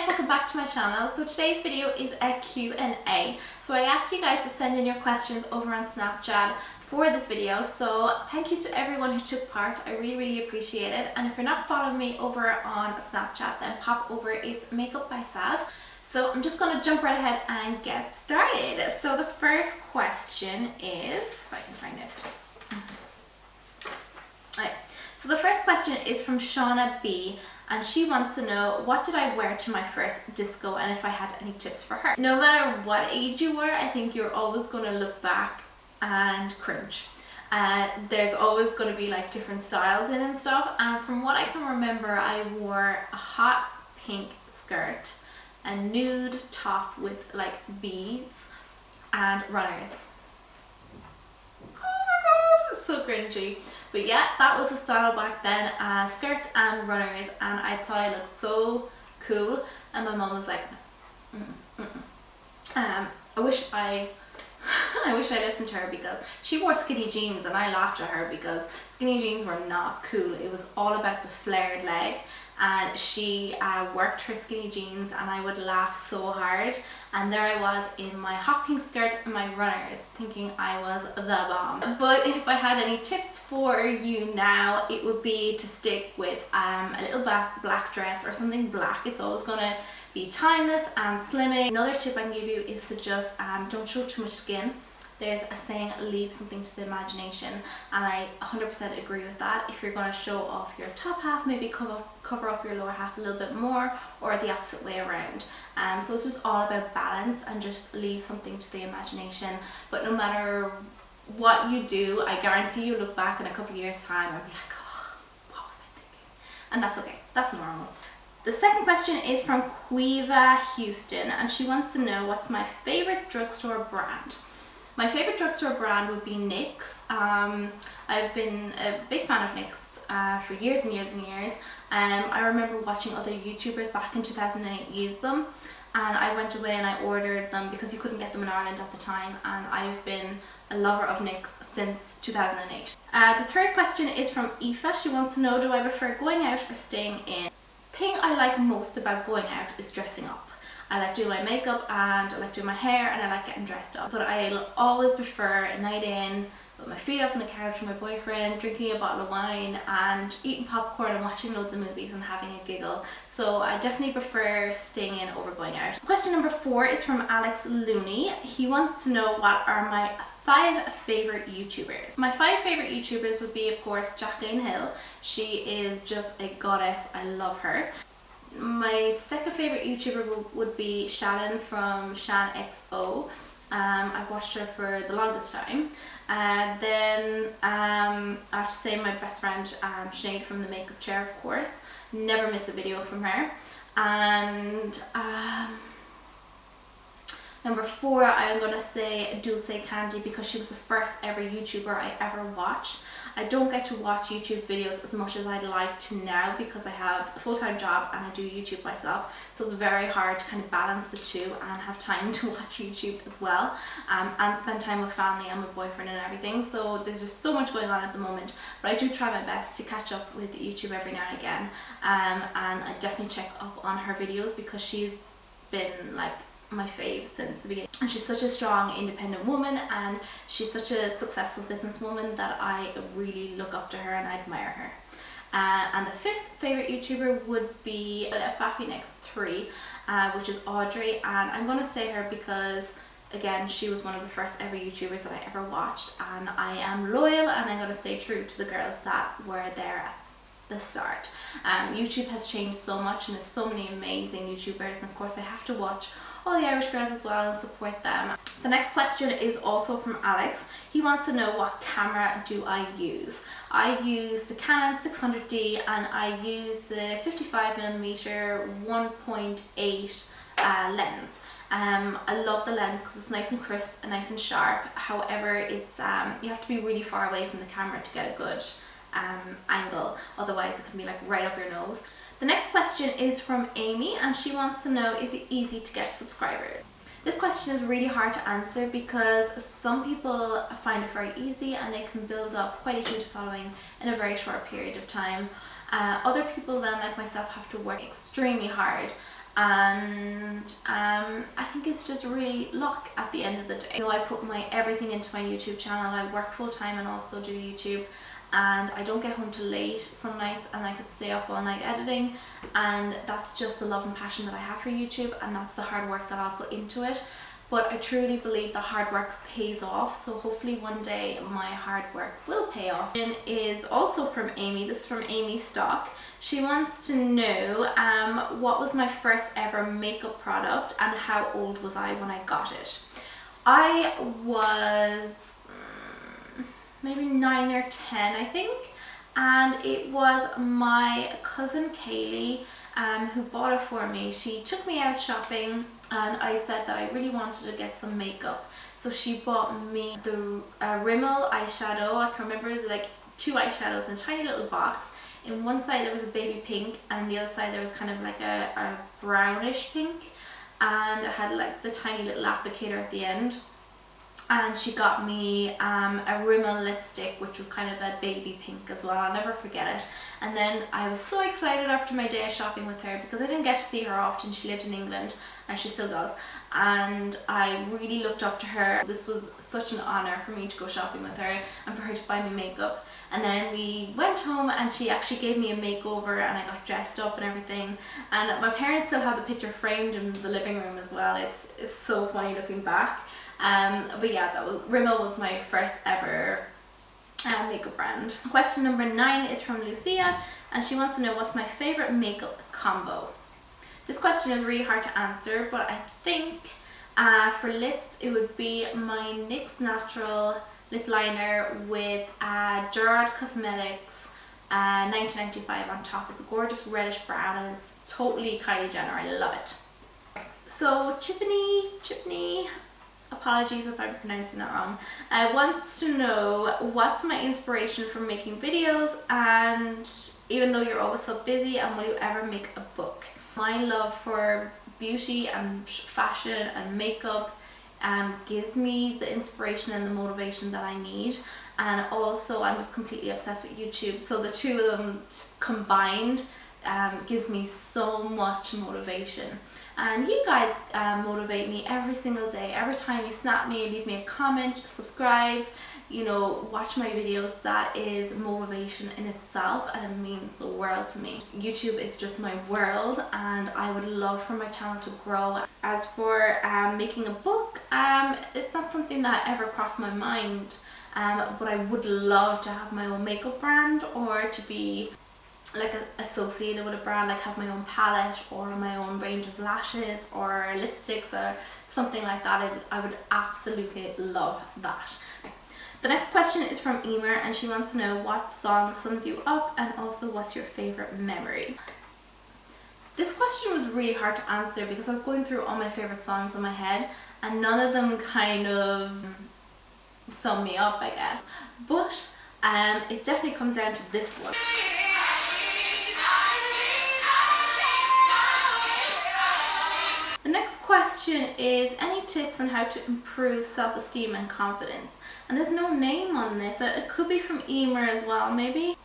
guys, welcome back to my channel. So today's video is a Q&A. So I asked you guys to send in your questions over on Snapchat for this video. So thank you to everyone who took part. I really appreciate it. And if you're not following me over on Snapchat, then pop over. It's Makeupbysaz. So I'm just going to jump right ahead and get started. So the first question is, if I can find it. Right. So the first question is from Shauna B, and she wants to know, what did I wear to my first disco and if I had any tips for her. No matter what age you were, I think you're always going to look back and cringe. There's always going to be like different styles in and stuff, and from what I can remember, I wore a hot pink skirt, a nude top with like beads and runners. Oh my god, so cringy. But yeah, that was the style back then, skirts and runners, and I thought I looked so cool, and my mom was like, I wish I listened to her, because she wore skinny jeans and I laughed at her because skinny jeans were not cool. It was all about the flared leg, and she worked her skinny jeans, and I would laugh so hard, and there I was in my hot pink skirt and my runners thinking I was the bomb. But if I had any tips for you now, it would be to stick with a little black dress or something black. It's always gonna be timeless and slimming. Another tip I can give you is to just don't show too much skin. There's a saying, leave something to the imagination, and I 100% agree with that. If you're going to show off your top half, maybe cover up your lower half a little bit more, or the opposite way around. So it's just all about balance and just leave something to the imagination. But no matter what you do, I guarantee you look back in a couple of years time and be like, oh, what was I thinking? And that's okay, that's normal. The second question is from Quiva Houston, and she wants to know, what's my favorite drugstore brand? My favorite drugstore brand would be NYX. I've been a big fan of NYX for years and years and years. I remember watching other YouTubers back in 2008 use them, and I went away and I ordered them because you couldn't get them in Ireland at the time, and I've been a lover of NYX since 2008. The third question is from Aoife. She wants to know, do I prefer going out or staying in? The thing I like most about going out is dressing up. I like doing my makeup, and I like doing my hair, and I like getting dressed up. But I'll always prefer a night in with my feet up on the couch with my boyfriend, drinking a bottle of wine and eating popcorn and watching loads of movies and having a giggle. So I definitely prefer staying in over going out. Question number 4 is from Alex Looney. He wants to know, what are my 5 favorite YouTubers? My 5 favorite YouTubers would be, of course, Jacqueline Hill. She is just a goddess. I love her. My second favorite YouTuber would be Shannon from Shaaanxo. I've watched her for the longest time. Then I have to say my best friend Sinead from the MakeupChair, of course. Never miss a video from her. And number 4, I'm going to say Dulce Candy, because she was the first ever YouTuber I ever watched. I don't get to watch YouTube videos as much as I'd like to now, because I have a full-time job and I do YouTube myself, so it's very hard to kind of balance the two and have time to watch YouTube as well, and spend time with family and my boyfriend and everything. So there's just so much going on at the moment, but I do try my best to catch up with YouTube every now and again, and I definitely check up on her videos, because she's been like my fave since the beginning, and she's such a strong independent woman, and she's such a successful businesswoman that I really look up to her and I admire her. And the 5th favorite YouTuber would be Faffy Next 3, which is Audrey, and I'm going to say her because, again, she was one of the first ever YouTubers that I ever watched, and I am loyal, and I'm going to stay true to the girls that were there at the start. YouTube has changed so much, and there's so many amazing YouTubers, and of course I have to watch all the Irish girls as well and support them. The next question is also from Alex. He wants to know, what camera do I use? I use the Canon 600D, and I use the 55mm 1.8 lens. I love the lens because it's nice and crisp and nice and sharp. However, it's you have to be really far away from the camera to get a good angle, otherwise it can be like right up your nose. The next question is from Amy, and she wants to know, is it easy to get subscribers? This question is really hard to answer, because some people find it very easy and they can build up quite a huge following in a very short period of time. Other people then, like myself, have to work extremely hard and I think it's just really luck at the end of the day. You know, I put my everything into my YouTube channel. I work full time and also do YouTube, and I don't get home till late some nights, and I could stay up all night editing, and that's just the love and passion that I have for YouTube, and that's the hard work that I'll put into it. But I truly believe that hard work pays off, so hopefully one day my hard work will pay off. And is also from Amy. This is from Amy Stock. She wants to know what was my first ever makeup product and how old was I when I got it. I was maybe 9 or 10, I think, and it was my cousin Kaylee who bought it for me. She took me out shopping, and I said that I really wanted to get some makeup, so she bought me the Rimmel eyeshadow. I can remember it was like 2 eyeshadows in a tiny little box. In one side there was a baby pink, and on the other side there was kind of like a brownish pink, and it had like the tiny little applicator at the end. And she got me a Rimmel lipstick, which was kind of a baby pink as well. I'll never forget it. And then I was so excited after my day of shopping with her, because I didn't get to see her often. She lived in England, and she still does. And I really looked up to her. This was such an honor for me to go shopping with her and for her to buy me makeup. And then we went home, and she actually gave me a makeover, and I got dressed up and everything. And my parents still have the picture framed in the living room as well. It's so funny looking back. But yeah, Rimmel was my first ever makeup brand. Question number 9 is from Lucia, and she wants to know what's my favorite makeup combo. This question is really hard to answer, but I think for lips it would be my NYX Natural lip liner with Gerard Cosmetics 1995 on top. It's a gorgeous reddish brown, and it's totally Kylie Jenner. I love it. So Chipney, apologies if I'm pronouncing that wrong, wants to know what's my inspiration for making videos, and even though you're always so busy, and will you ever make a book? My love for beauty and fashion and makeup gives me the inspiration and the motivation that I need, and also I'm just completely obsessed with YouTube, so the two of them combined gives me so much motivation. And you guys motivate me every single day. Every time you snap me, leave me a comment, subscribe, you know, watch my videos. That is motivation in itself, and it means the world to me. YouTube is just my world, and I would love for my channel to grow. As for making a book, it's not something that ever crossed my mind, but I would love to have my own makeup brand, or to be like associated with a brand, like have my own palette or my own range of lashes or lipsticks or something like that. I would absolutely love that. The next question is from Emer, and she wants to know what song sums you up, and also what's your favorite memory. This question was really hard to answer because I was going through all my favorite songs in my head, and none of them kind of sum me up, I guess. But it definitely comes down to this one. The next question is any tips on how to improve self-esteem and confidence? And there's no name on this. It could be from Emer as well, maybe.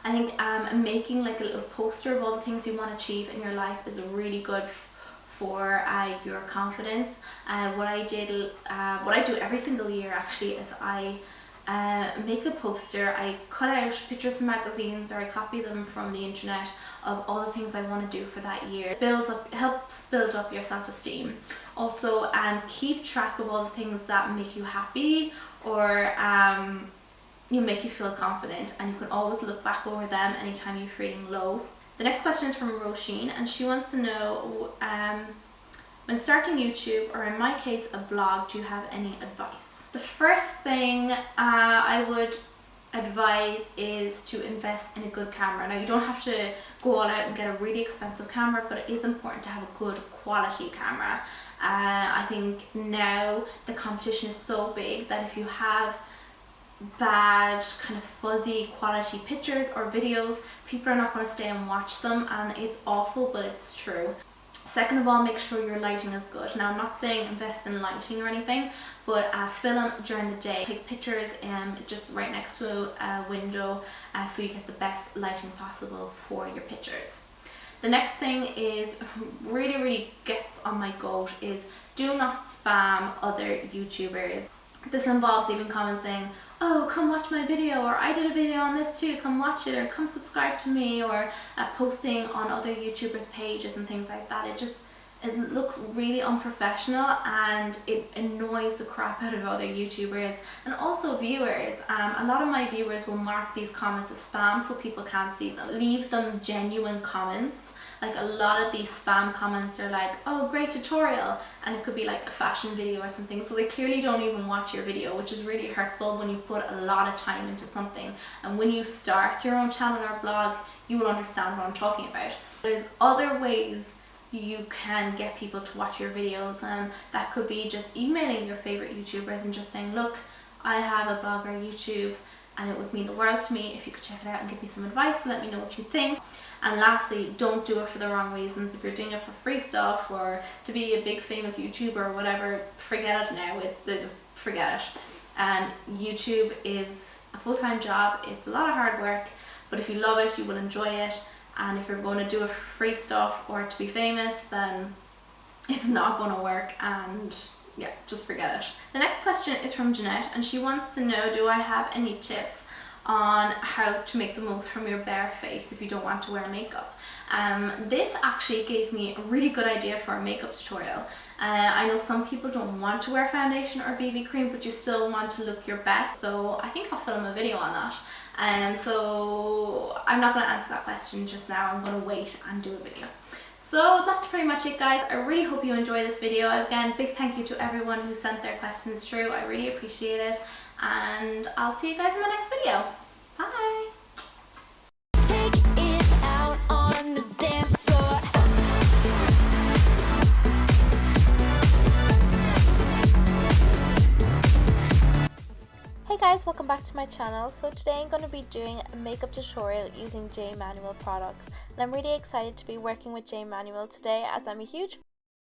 I think making like a little poster of all the things you want to achieve in your life is really good for your confidence. What I do every single year actually is I make a poster. I cut out pictures from magazines, or I copy them from the internet, of all the things I want to do for that year. It helps build up your self-esteem. Also, keep track of all the things that make you happy, or you make you feel confident, and you can always look back over them anytime you're feeling low. The next question is from Roisin, and she wants to know when starting YouTube, or in my case a blog, do you have any advice? The first thing I would advise is to invest in a good camera. Now, you don't have to go all out and get a really expensive camera, but it is important to have a good quality camera. I think now the competition is so big that if you have bad, kind of fuzzy quality pictures or videos, people are not going to stay and watch them, and it's awful, but it's true. Second of all, make sure your lighting is good. Now, I'm not saying invest in lighting or anything, but film during the day. Take pictures just right next to a window so you get the best lighting possible for your pictures. The next thing is really gets on my goat is do not spam other YouTubers. This involves even comments saying, oh, come watch my video, or I did a video on this too, come watch it, or come subscribe to me, or posting on other YouTubers' pages and things like that. It looks really unprofessional and it annoys the crap out of other YouTubers and also viewers. A lot of my viewers will mark these comments as spam so people can't see them. Leave them genuine comments. Like a lot of these spam comments are like, oh, great tutorial, and it could be like a fashion video or something, so they clearly don't even watch your video, which is really hurtful when you put a lot of time into something. And when you start your own channel or blog, you will understand what I'm talking about. There's other ways you can get people to watch your videos, and that could be just emailing your favorite YouTubers and just saying, look, I have a blog or YouTube and it would mean the world to me if you could check it out and give me some advice, let me know what you think. And lastly, don't do it for the wrong reasons. If you're doing it for free stuff or to be a big famous YouTuber or whatever, forget it now. Just forget it. YouTube is a full-time job. It's a lot of hard work, but if you love it, you will enjoy it. And if you're going to do it for free stuff or to be famous, then it's not going to work, and yeah, just forget it. The next question is from Jeanette, and she wants to know, do I have any tips on how to make the most from your bare face if you don't want to wear makeup? This actually gave me a really good idea for a makeup tutorial. I know some people don't want to wear foundation or BB cream, but you still want to look your best, so I think I'll film a video on that. So I'm not going to answer that question just now. I'm going to wait and do a video. So that's pretty much it, guys. I really hope you enjoy this video. Again, big thank you to everyone who sent their questions through. I really appreciate it, and I'll see you guys in my next video. Bye. Take it out on the dance floor. Hey guys, welcome back to my channel. So today I'm going to be doing a makeup tutorial using J Manual products, and I'm really excited to be working with J Manual today as I'm a huge